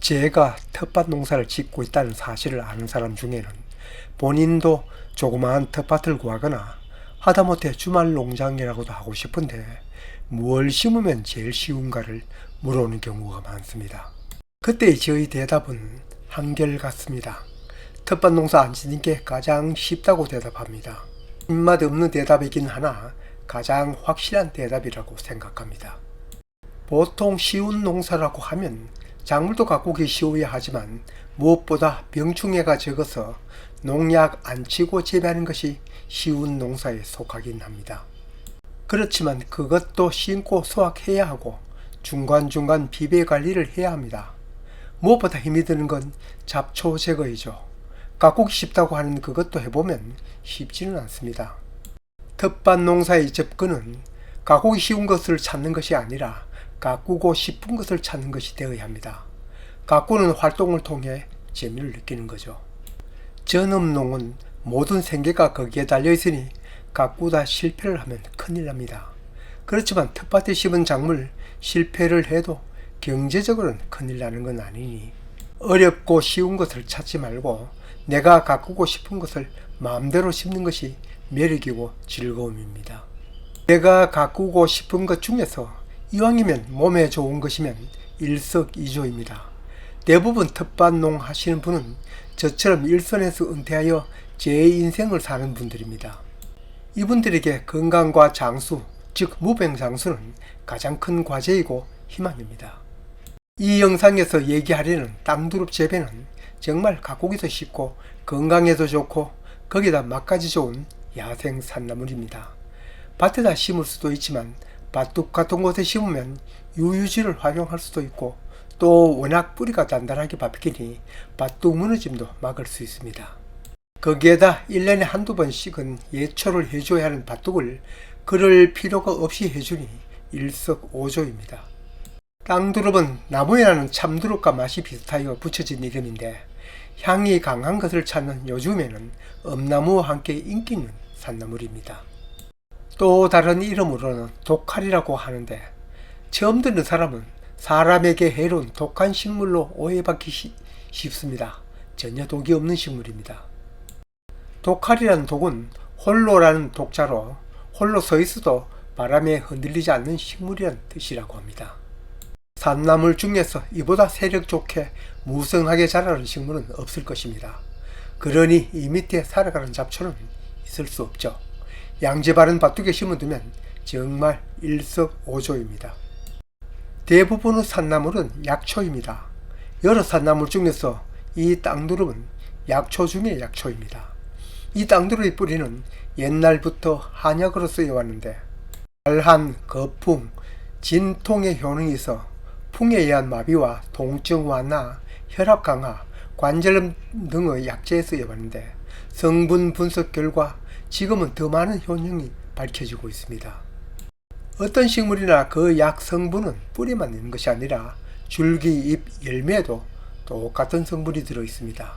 제가 텃밭 농사를 짓고 있다는 사실을 아는 사람 중에는 본인도 조그마한 텃밭을 구하거나 하다못해 주말 농장이라고도 하고 싶은데 무엇을 심으면 제일 쉬운가를 물어오는 경우가 많습니다. 그때 저의 대답은 한결같습니다. 텃밭 농사 안 짓는 게 가장 쉽다고 대답합니다. 입맛 없는 대답이긴 하나 가장 확실한 대답이라고 생각합니다. 보통 쉬운 농사라고 하면 작물도 가꾸기 쉬워야 하지만 무엇보다 병충해가 적어서 농약 안 치고 재배하는 것이 쉬운 농사에 속하긴 합니다. 그렇지만 그것도 심고 수확해야 하고 중간중간 비배 관리를 해야 합니다. 무엇보다 힘이 드는 건 잡초 제거이죠. 가꾸기 쉽다고 하는 그것도 해보면 쉽지는 않습니다. 텃밭 농사의 접근은 가꾸기 쉬운 것을 찾는 것이 아니라 가꾸고 싶은 것을 찾는 것이 되어야 합니다. 가꾸는 활동을 통해 재미를 느끼는 거죠. 전업농은 모든 생계가 거기에 달려있으니 가꾸다 실패를 하면 큰일 납니다. 그렇지만 텃밭에 심은 작물 실패를 해도 경제적으로는 큰일 나는 건 아니니 어렵고 쉬운 것을 찾지 말고 내가 가꾸고 싶은 것을 마음대로 심는 것이 매력이고 즐거움입니다. 내가 가꾸고 싶은 것 중에서 이왕이면 몸에 좋은 것이면 일석이조입니다. 대부분 텃밭농 하시는 분은 저처럼 일선에서 은퇴하여 제 인생을 사는 분들입니다. 이분들에게 건강과 장수, 즉 무병장수는 가장 큰 과제이고 희망입니다. 이 영상에서 얘기하려는 땅두릅 재배는 정말 가꾸기도 쉽고 건강에도 좋고 거기다 맛까지 좋은 야생 산나물입니다. 밭에다 심을 수도 있지만 밭둑 같은 곳에 심으면 유유지를 활용할 수도 있고 또 워낙 뿌리가 단단하게 박히니 밭둑 무너짐도 막을 수 있습니다. 거기에다 1년에 한두 번씩은 예초를 해줘야 하는 밭둑을 그럴 필요가 없이 해주니 일석오조입니다. 땅두릅은 나무에 나는 참두릅과 맛이 비슷하여 붙여진 이름인데 향이 강한 것을 찾는 요즘에는 엄나무와 함께 인기 있는 산나물입니다. 또 다른 이름으로는 독칼이라고 하는데 처음 듣는 사람은 사람에게 해로운 독한 식물로 오해받기 쉽습니다. 전혀 독이 없는 식물입니다. 독칼이라는 독은 홀로라는 독자로 홀로 서 있어도 바람에 흔들리지 않는 식물이라는 뜻이라고 합니다. 산나물 중에서 이보다 세력 좋게 무성하게 자라는 식물은 없을 것입니다. 그러니 이 밑에 살아가는 잡초는 있을 수 없죠. 양지 바른 밭둑에 심어두면 정말 일석오조입니다. 대부분의 산나물은 약초입니다. 여러 산나물 중에서 이 땅두릅은 약초 중의 약초입니다. 이 땅두릅의 뿌리는 옛날부터 한약으로 쓰여왔는데 발한, 거풍, 진통의 효능이 있어 풍에 의한 마비와 통증 완화, 혈압 강화, 관절염 등의 약재에 쓰여왔는데 성분 분석 결과 지금은 더 많은 효능이 밝혀지고 있습니다. 어떤 식물이나 그 약 성분은 뿌리만 있는 것이 아니라 줄기, 잎, 열매에도 똑같은 성분이 들어있습니다.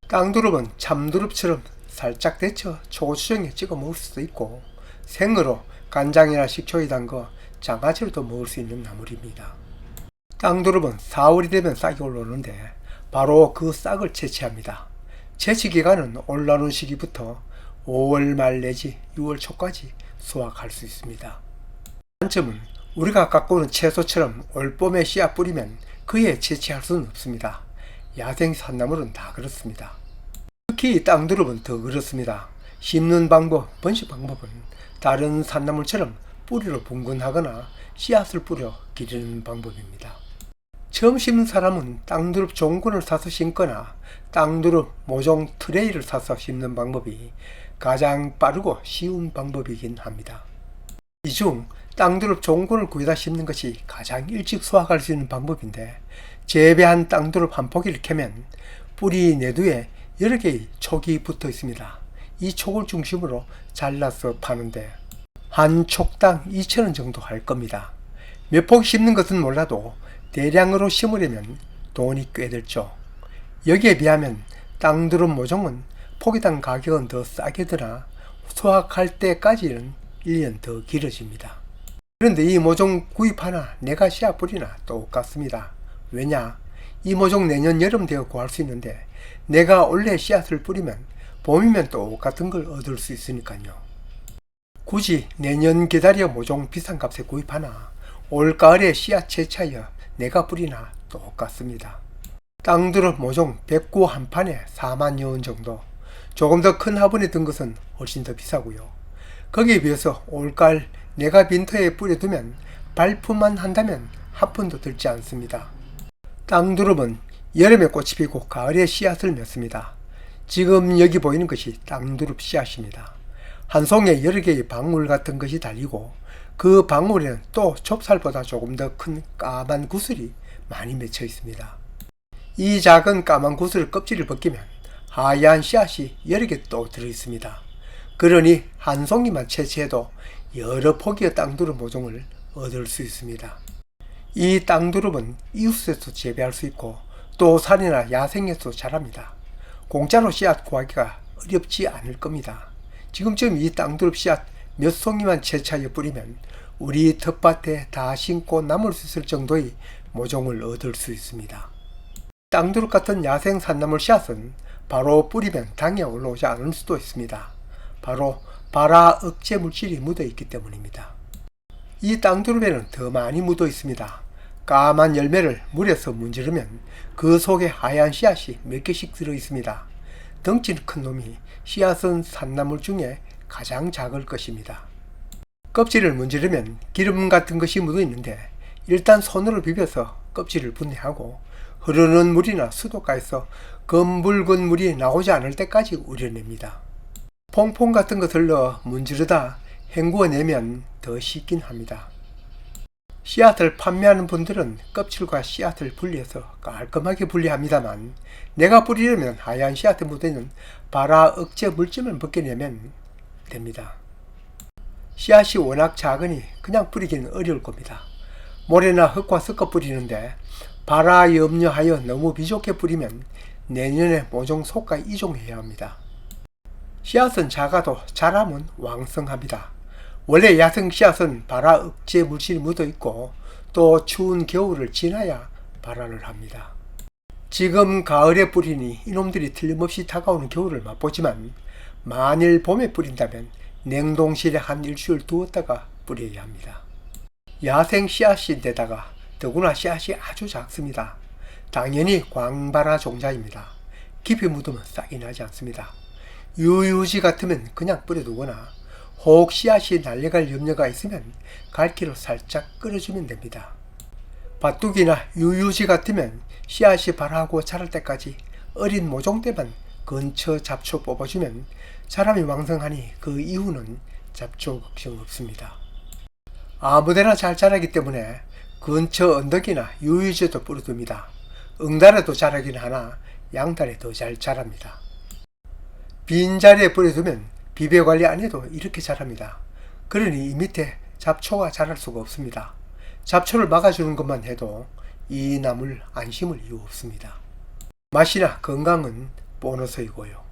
땅두릅은 참두릅처럼 살짝 데쳐 초고추장에 찍어 먹을 수도 있고 생으로 간장이나 식초에 담궈 장아찌로도 먹을 수 있는 나물입니다. 땅두릅은 4월이 되면 싹이 올라오는데 바로 그 싹을 채취합니다. 채취 기간은 올라오는 시기부터 5월 말 내지 6월 초까지 수확할 수 있습니다. 단점은 우리가 가꾸는 채소처럼 올봄에 씨앗 뿌리면 그에 채취할 수는 없습니다. 야생 산나물은 다 그렇습니다. 특히 땅두릅은 더 그렇습니다. 심는 방법, 번식 방법은 다른 산나물처럼 뿌리로 분근하거나 씨앗을 뿌려 기르는 방법입니다. 처음 심는 사람은 땅두릅 종근을 사서 심거나 땅두릅 모종 트레이를 사서 심는 방법이 가장 빠르고 쉬운 방법이긴 합니다. 이 중 땅두릅 종근을 구해다 심는 것이 가장 일찍 수확할 수 있는 방법인데 재배한 땅두릅 한 포기를 캐면 뿌리 내두에 여러 개의 촉이 붙어 있습니다. 이 촉을 중심으로 잘라서 파는데 한 촉당 2,000원 정도 할 겁니다. 몇 포기 심는 것은 몰라도 대량으로 심으려면 돈이 꽤 들죠. 여기에 비하면 땅두릅 모종은 포기당 가격은 더 싸게 드나 수확할 때까지는 1년 더 길어집니다. 그런데 이 모종 구입하나 내가 씨앗 뿌리나 똑같습니다. 왜냐? 이 모종 내년 여름 되어 구할 수 있는데 내가 원래 씨앗을 뿌리면 봄이면 똑같은 걸 얻을 수 있으니까요. 굳이 내년 기다려 모종 비싼 값에 구입하나 올가을에 씨앗 채취하여 내가 뿌리나 똑같습니다. 땅두릅 모종 109 한 판에 4만여 원 정도, 조금 더 큰 화분에 든 것은 훨씬 더 비싸고요. 거기에 비해서 올가을 내가 빈터에 뿌려두면 발품만 한다면 한 푼도 들지 않습니다. 땅두릅은 여름에 꽃이 피고 가을에 씨앗을 맺습니다. 지금 여기 보이는 것이 땅두릅 씨앗입니다. 한 송에 여러 개의 방울 같은 것이 달리고 그 방울에는 또 좁쌀보다 조금 더 큰 까만 구슬이 많이 맺혀 있습니다. 이 작은 까만 구슬 껍질을 벗기면 하얀 씨앗이 여러 개 또 들어있습니다. 그러니 한 송이만 채취해도 여러 포기의 땅두릅 모종을 얻을 수 있습니다. 이 땅두릅은 이웃에서 재배할 수 있고 또 산이나 야생에서 자랍니다. 공짜로 씨앗 구하기가 어렵지 않을 겁니다. 지금쯤 이 땅두릅 씨앗 몇 송이만 채취하여 뿌리면 우리 텃밭에 다 심고 남을 수 있을 정도의 모종을 얻을 수 있습니다. 땅두릅 같은 야생 산나물 씨앗은 바로 뿌리면 당에 올라오지 않을 수도 있습니다. 바로 발화 억제 물질이 묻어 있기 때문입니다. 이 땅두릅에는 더 많이 묻어 있습니다. 까만 열매를 물에서 문지르면 그 속에 하얀 씨앗이 몇 개씩 들어 있습니다. 덩치는 큰 놈이 씨앗은 산나물 중에 가장 작을 것입니다. 껍질을 문지르면 기름 같은 것이 묻어 있는데 일단 손으로 비벼서 껍질을 분해하고 흐르는 물이나 수도가에서 검붉은 물이 나오지 않을 때까지 우려냅니다. 퐁퐁 같은 것을 넣어 문지르다 헹구어내면 더 쉽긴 합니다. 씨앗을 판매하는 분들은 껍질과 씨앗을 분리해서 깔끔하게 분리합니다만 내가 뿌리려면 하얀 씨앗에 묻어있는 발화 억제 물질만 벗겨내면 됩니다. 씨앗이 워낙 작으니 그냥 뿌리기는 어려울 겁니다. 모래나 흙과 섞어 뿌리는데 발화 염려하여 너무 비좁게 뿌리면 내년에 모종 속가 이종해야 합니다. 씨앗은 작아도 자라면 왕성합니다. 원래 야생 씨앗은 발화 억제 물질이 묻어 있고 또 추운 겨울을 지나야 발화를 합니다. 지금 가을에 뿌리니 이놈들이 틀림없이 다가오는 겨울을 맛보지만 만일 봄에 뿌린다면 냉동실에 한 일주일 두었다가 뿌려야 합니다. 야생 씨앗인데다가 더구나 씨앗이 아주 작습니다. 당연히 광발화 종자입니다. 깊이 묻으면 싹이 나지 않습니다. 유유지 같으면 그냥 뿌려두거나 혹 씨앗이 날려갈 염려가 있으면 갈기로 살짝 끌어주면 됩니다. 밭두기나 유유지 같으면 씨앗이 발화하고 자랄 때까지 어린 모종 때만 근처 잡초 뽑아주면 사람이 왕성하니 그 이후는 잡초 걱정 없습니다. 아무데나 잘 자라기 때문에 근처 언덕이나 유유지에도 뿌려둡니다. 응달에도 자라긴 하나 양달에 더 잘 자랍니다. 빈자리에 뿌려두면 비벼관리 안 해도 이렇게 자랍니다. 그러니 이 밑에 잡초가 자랄 수가 없습니다. 잡초를 막아주는 것만 해도 이 나물 안심을 이유 없습니다. 맛이나 건강은 보너스이고요.